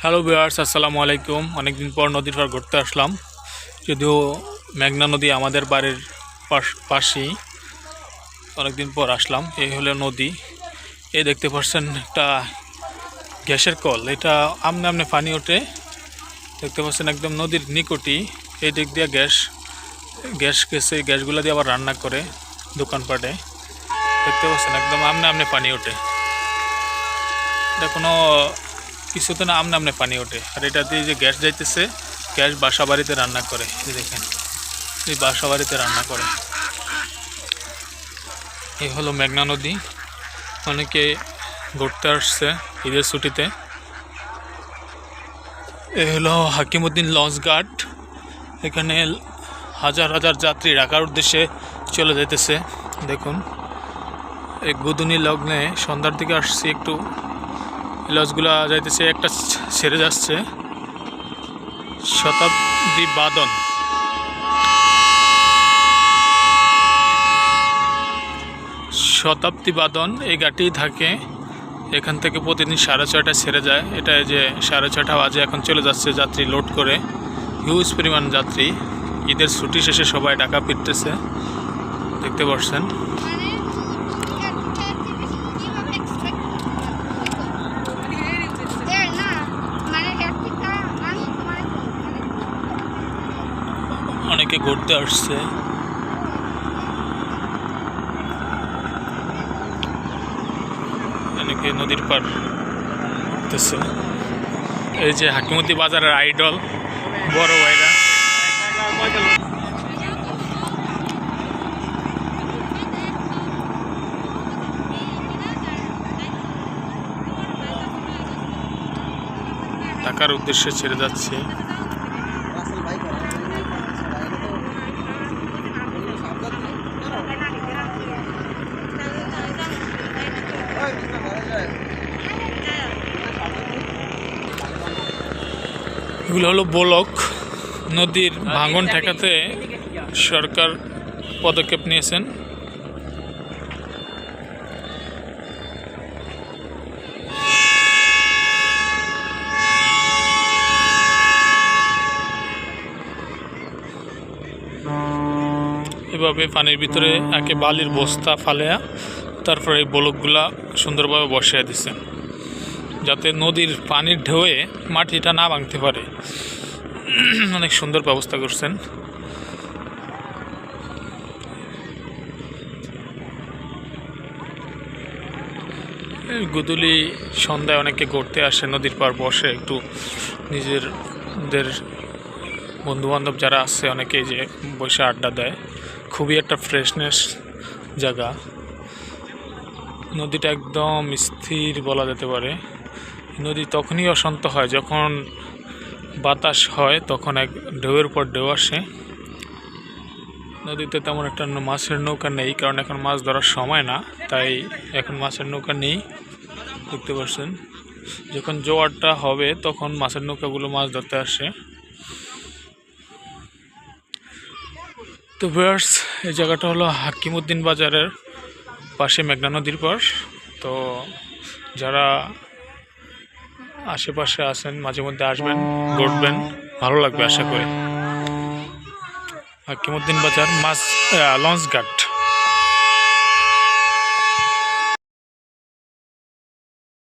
Hello viewers, আসসালামু আলাইকুম। অনেকদিন পর নদীর পাড় ঘুরতে আসলাম। যদিও মেঘনা নদী আমাদের বাড়ির পাশেই, অনেকদিন পর আসলাম। এই হলো নদী। এই দেখতে পাচ্ছেন একটা গ্যাসের কল, এটা আমনে আমনে পানি ওঠে। দেখতে পাচ্ছেন একদম নদীর নিকটই। এই দিক দিয়ে গ্যাস গেছে, গ্যাসগুলো দিয়ে আবার রান্না করে দোকানপাটে। দেখতে পাচ্ছেন একদম আমনে আমনে পানি ওঠে। এটা কোনো কিছুতে না, আমনে আমনে পানি ওঠে। আর এটা দিয়ে যে গ্যাস যাইতেছে, গ্যাস বাসা বাড়িতে রান্না করে। এই দেখেন, এই বাসা বাড়িতে রান্না করে। এই হলো মেঘনা নদী। অনেকে ঘুরতে আসছে ঈদের ছুটিতে। এই হলো হাকিমউদ্দিন লঞ্চ ঘাট। এখানে হাজার হাজার যাত্রী ঢাকার উদ্দেশ্যে চলে যেতেছে। দেখুন, এই গুদুনি লগ্নে সন্ধ্যার দিকে আসছি, একটু লঞ্চগুলো যাইতেছে, একটা ছেড়ে যাচ্ছে শতাব্দী বাদন এই গাড়ি থাকে। এখান থেকে প্রতিদিন 6:30টায় ছেড়ে যায়। এটা যে 6:30 বাজে, এখন চলে যাচ্ছে যাত্রী লোড করে। হিউজ পরিমাণ যাত্রী। ঈদের ছুটি শেষে সবাই ঢাকা ফিরতেছে, দেখতে পাচ্ছেন। অনেকে ঘুরতে আসছে। অনেকে নদীর পার ঘুরতেছে। এই যে হাকিমউদ্দিন বাজারের আইডল বড় ভাইরা। ঢাকার উদ্দেশ্যে ছেড়ে যাচ্ছে। এগুলো হলো ব্লক। নদীর ভাঙন ঠেকাতে সরকার পদক্ষেপ নিয়েছেন। এভাবে পানির ভিতরে একে বালির বস্তা ফালেয়া তারপরে এই ব্লকগুলা সুন্দরভাবে বসিয়ে দিচ্ছে, যাতে নদীর পানির ঢেউয়ে মাটিটা না ভাঙতে পারে। অনেক সুন্দর ব্যবস্থা করছেন। গুদুলি সন্ধ্যায় অনেকে ঘুরতে আসে, নদীর পাড় বসে একটু নিজেদের বন্ধুবান্ধব যারা আছে অনেকে যে বসে আড্ডা দেয়। খুবই একটা ফ্রেশনেস জায়গা। নদীটা একদম স্থির বলা যেতে পারে। নদী তখনই অশান্ত হয় যখন বাতাস হয়, তখন এক ঢেউয়ের পর ঢেউ আসে। নদীতে তেমন একটা মাছের নৌকা নেই, কারণ এখন মাছ ধরার সময় না, তাই এখন মাছের নৌকা নেই। দেখতে পাচ্ছেন, যখন জোয়ারটা হবে তখন মাছের নৌকাগুলো মাছ ধরতে আসে। তো ভিউয়ার্স, এই জায়গাটা হলো হাকিমউদ্দিন বাজারের পাশে মেঘনা নদীর পার। তো যারা আশেপাশে আছেন মাঝে মধ্যে আসবেন, ঘুরবেন, ভালো লাগবে আশা করি। হাকিমউদ্দিন বাজার লঞ্চ ঘাট।